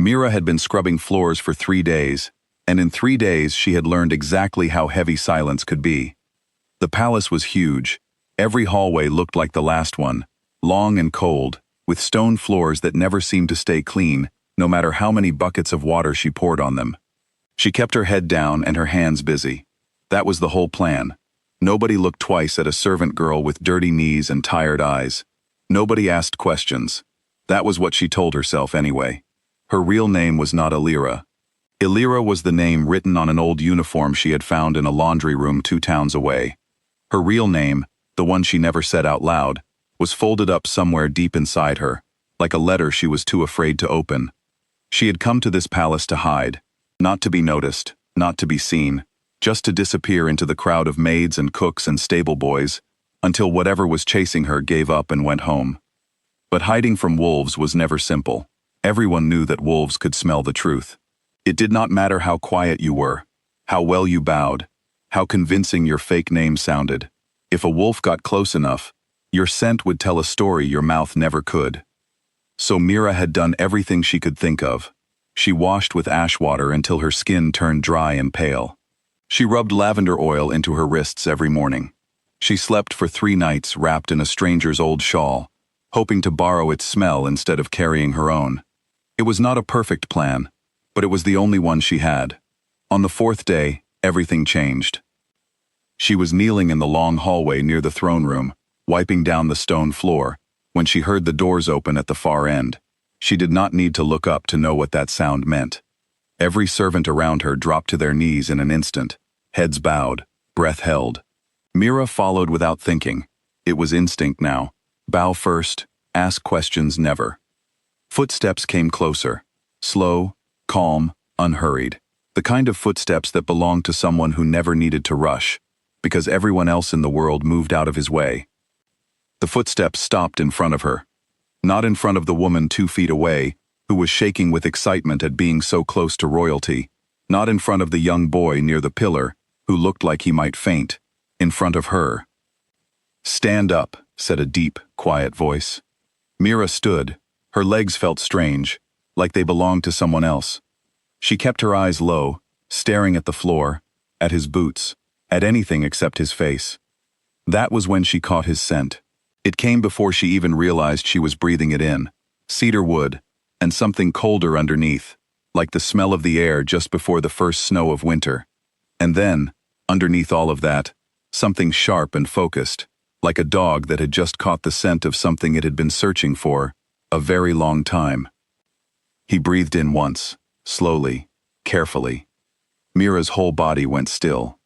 Mira had been scrubbing floors for 3 days, and in 3 days she had learned exactly how heavy silence could be. The palace was huge. Every hallway looked like the last one, long and cold, with stone floors that never seemed to stay clean, no matter how many buckets of water she poured on them. She kept her head down and her hands busy. That was the whole plan. Nobody looked twice at a servant girl with dirty knees and tired eyes. Nobody asked questions. That was what she told herself anyway. Her real name was not Illyra. Illyra was the name written on an old uniform she had found in a laundry room 2 towns away. Her real name, the one she never said out loud, was folded up somewhere deep inside her, like a letter she was too afraid to open. She had come to this palace to hide, not to be noticed, not to be seen, just to disappear into the crowd of maids and cooks and stable boys, until whatever was chasing her gave up and went home. But hiding from wolves was never simple. Everyone knew that wolves could smell the truth. It did not matter how quiet you were, how well you bowed, how convincing your fake name sounded. If a wolf got close enough, your scent would tell a story your mouth never could. So Mira had done everything she could think of. She washed with ash water until her skin turned dry and pale. She rubbed lavender oil into her wrists every morning. She slept for 3 nights wrapped in a stranger's old shawl, hoping to borrow its smell instead of carrying her own. It was not a perfect plan, but it was the only one she had. On the 4th day, everything changed. She was kneeling in the long hallway near the throne room, wiping down the stone floor, when she heard the doors open at the far end. She did not need to look up to know what that sound meant. Every servant around her dropped to their knees in an instant, heads bowed, breath held. Mira followed without thinking. It was instinct now. Bow first, ask questions never. Footsteps came closer. Slow, calm, unhurried. The kind of footsteps that belonged to someone who never needed to rush, because everyone else in the world moved out of his way. The footsteps stopped in front of her. Not in front of the woman 2 feet away, who was shaking with excitement at being so close to royalty. Not in front of the young boy near the pillar, who looked like he might faint. In front of her. "Stand up," said a deep, quiet voice. Mira stood. Her legs felt strange, like they belonged to someone else. She kept her eyes low, staring at the floor, at his boots, at anything except his face. That was when she caught his scent. It came before she even realized she was breathing it in. Cedar wood, and something colder underneath, like the smell of the air just before the first snow of winter. And then, underneath all of that, something sharp and focused, like a dog that had just caught the scent of something it had been searching for a very long time. He breathed in once, slowly, carefully. Mira's whole body went still.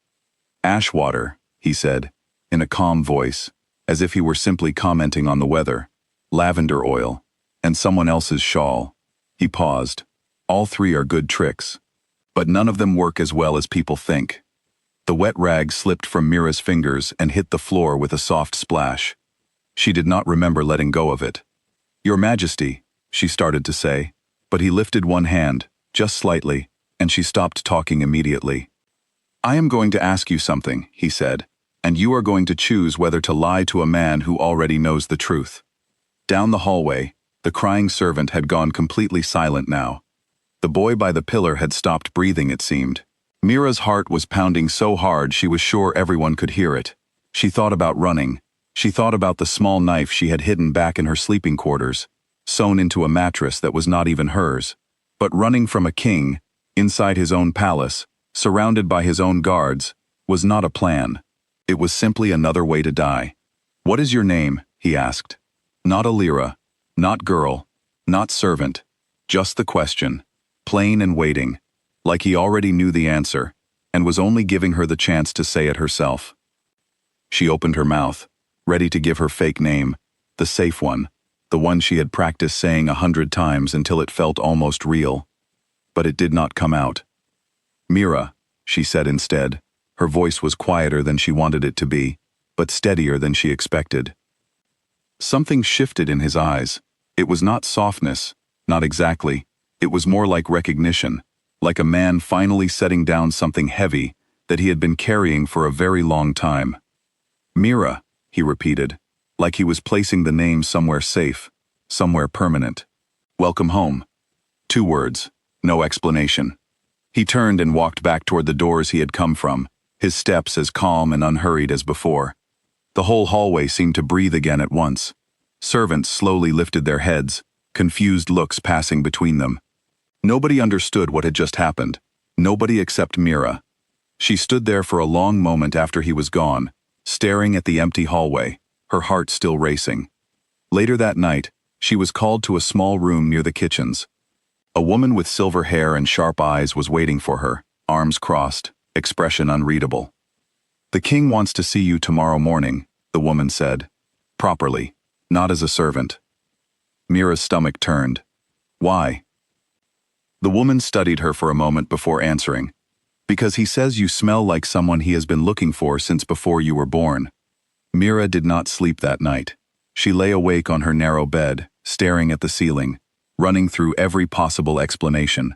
"Ash water," he said, in a calm voice, as if he were simply commenting on the weather. "Lavender oil, and someone else's shawl." He paused. "All 3 are good tricks, but none of them work as well as people think." The wet rag slipped from Mira's fingers and hit the floor with a soft splash. She did not remember letting go of it. "Your Majesty," she started to say, but he lifted one hand, just slightly, and she stopped talking immediately. "I am going to ask you something," he said, "and you are going to choose whether to lie to a man who already knows the truth." Down the hallway, the crying servant had gone completely silent now. The boy by the pillar had stopped breathing, it seemed. Mira's heart was pounding so hard she was sure everyone could hear it. She thought about running. She thought about the small knife she had hidden back in her sleeping quarters, sewn into a mattress that was not even hers. But running from a king, inside his own palace, surrounded by his own guards, was not a plan. It was simply another way to die. "What is your name?" he asked. Not Illyra, not girl, not servant, just the question, plain and waiting, like he already knew the answer, and was only giving her the chance to say it herself. She opened her mouth, ready to give her fake name, the safe one, the one she had practiced saying 100 times until it felt almost real. But it did not come out. "Mira," she said instead. Her voice was quieter than she wanted it to be, but steadier than she expected. Something shifted in his eyes. It was not softness, not exactly. It was more like recognition, like a man finally setting down something heavy that he had been carrying for a very long time. "Mira," he repeated, like he was placing the name somewhere safe, somewhere permanent. "Welcome home." 2 words, no explanation. He turned and walked back toward the doors he had come from, his steps as calm and unhurried as before. The whole hallway seemed to breathe again at once. Servants slowly lifted their heads, confused looks passing between them. Nobody understood what had just happened. Nobody except Mira. She stood there for a long moment after he was gone, staring at the empty hallway, her heart still racing. Later that night, she was called to a small room near the kitchens. A woman with silver hair and sharp eyes was waiting for her, arms crossed, expression unreadable. "The king wants to see you tomorrow morning," the woman said. "Properly, not as a servant." Mira's stomach turned. "Why?" The woman studied her for a moment before answering. "Because he says you smell like someone he has been looking for since before you were born." Mira did not sleep that night. She lay awake on her narrow bed, staring at the ceiling, running through every possible explanation.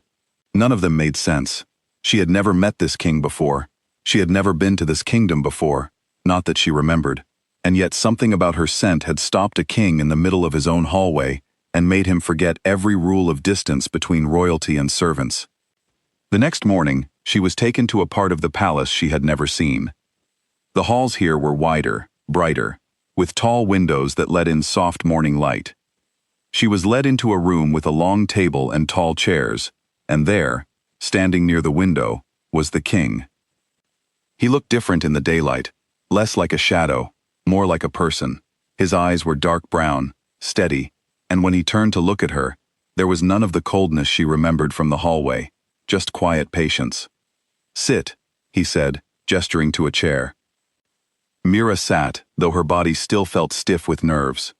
None of them made sense. She had never met this king before. She had never been to this kingdom before, not that she remembered. And yet something about her scent had stopped a king in the middle of his own hallway and made him forget every rule of distance between royalty and servants. The next morning, she was taken to a part of the palace she had never seen. The halls here were wider, brighter, with tall windows that let in soft morning light. She was led into a room with a long table and tall chairs, and there, standing near the window, was the king. He looked different in the daylight, less like a shadow, more like a person. His eyes were dark brown, steady, and when he turned to look at her, there was none of the coldness she remembered from the hallway, just quiet patience. "Sit," he said, gesturing to a chair. Mira sat, though her body still felt stiff with nerves.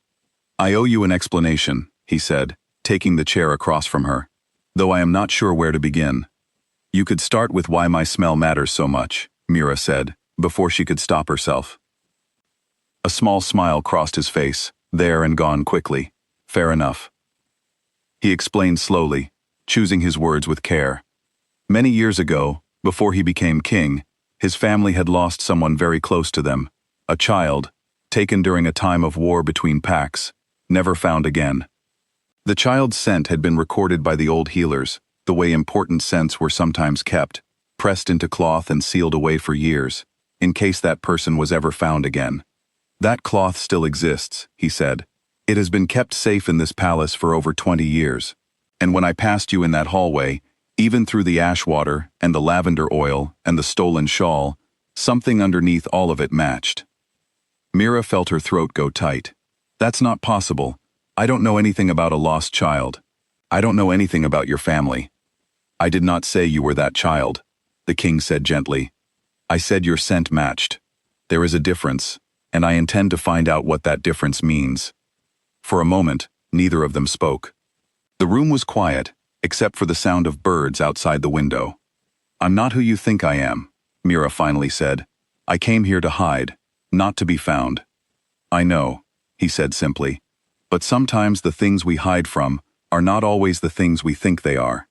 "I owe you an explanation," he said, taking the chair across from her, "though I am not sure where to begin." "You could start with why my smell matters so much," Mira said, before she could stop herself. A small smile crossed his face, there and gone quickly. "Fair enough." He explained slowly, choosing his words with care. Many years ago, before he became king, his family had lost someone very close to them, a child, taken during a time of war between packs, never found again. The child's scent had been recorded by the old healers, the way important scents were sometimes kept, pressed into cloth and sealed away for years, in case that person was ever found again. "That cloth still exists," he said. "It has been kept safe in this palace for over 20 years. And when I passed you in that hallway, even through the ash water and the lavender oil and the stolen shawl, something underneath all of it matched." Mira felt her throat go tight. "That's not possible. I don't know anything about a lost child. I don't know anything about your family." "I did not say you were that child," the king said gently. "I said your scent matched. There is a difference, and I intend to find out what that difference means." For a moment, neither of them spoke. The room was quiet, except for the sound of birds outside the window. "I'm not who you think I am," Mira finally said. "I came here to hide, not to be found." "I know," he said simply, "but sometimes the things we hide from are not always the things we think they are."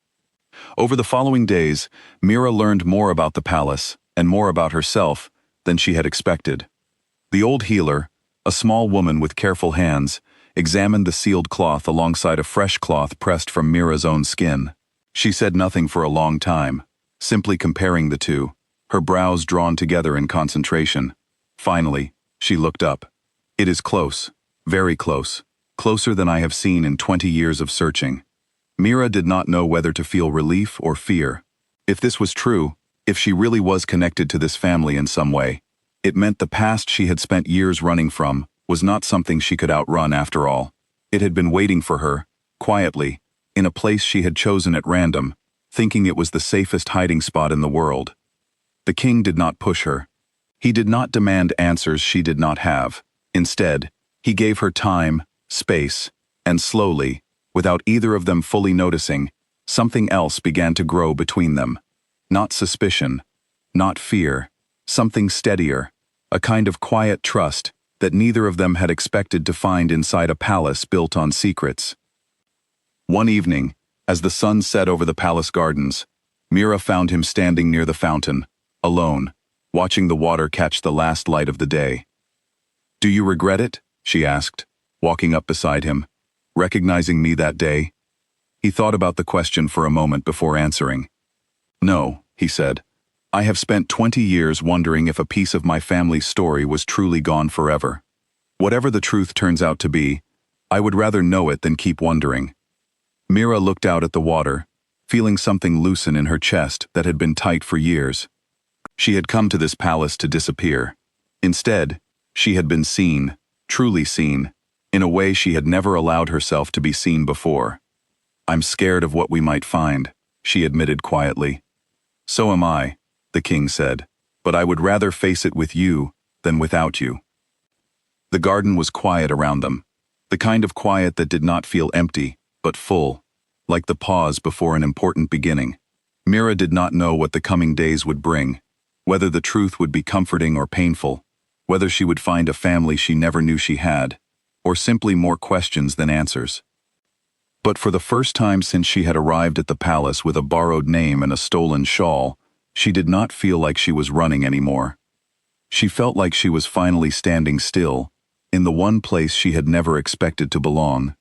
Over the following days, Mira learned more about the palace and more about herself than she had expected. The old healer, a small woman with careful hands, examined the sealed cloth alongside a fresh cloth pressed from Mira's own skin. She said nothing for a long time, simply comparing the two, her brows drawn together in concentration. Finally, she looked up. "It is close, very close, closer than I have seen in 20 years of searching." Mira did not know whether to feel relief or fear. If this was true, if she really was connected to this family in some way, it meant the past she had spent years running from was not something she could outrun after all. It had been waiting for her, quietly, in a place she had chosen at random, thinking it was the safest hiding spot in the world. The king did not push her. He did not demand answers she did not have. Instead, he gave her time, space, and slowly, without either of them fully noticing, something else began to grow between them. Not suspicion, not fear, something steadier, a kind of quiet trust that neither of them had expected to find inside a palace built on secrets. One evening, as the sun set over the palace gardens, Mira found him standing near the fountain, alone, watching the water catch the last light of the day. "Do you regret it?" she asked, walking up beside him. "Recognizing me that day?" He thought about the question for a moment before answering. "No," he said. "I have spent 20 years wondering if a piece of my family's story was truly gone forever. Whatever the truth turns out to be, I would rather know it than keep wondering." Mira looked out at the water, feeling something loosen in her chest that had been tight for years. She had come to this palace to disappear. Instead, she had been seen, truly seen, in a way she had never allowed herself to be seen before. "I'm scared of what we might find," she admitted quietly. "So am I," the king said, "but I would rather face it with you than without you." The garden was quiet around them, the kind of quiet that did not feel empty, but full, like the pause before an important beginning. Mira did not know what the coming days would bring, whether the truth would be comforting or painful, whether she would find a family she never knew she had, or simply more questions than answers. But for the first time since she had arrived at the palace with a borrowed name and a stolen shawl, she did not feel like she was running anymore. She felt like she was finally standing still, in the one place she had never expected to belong.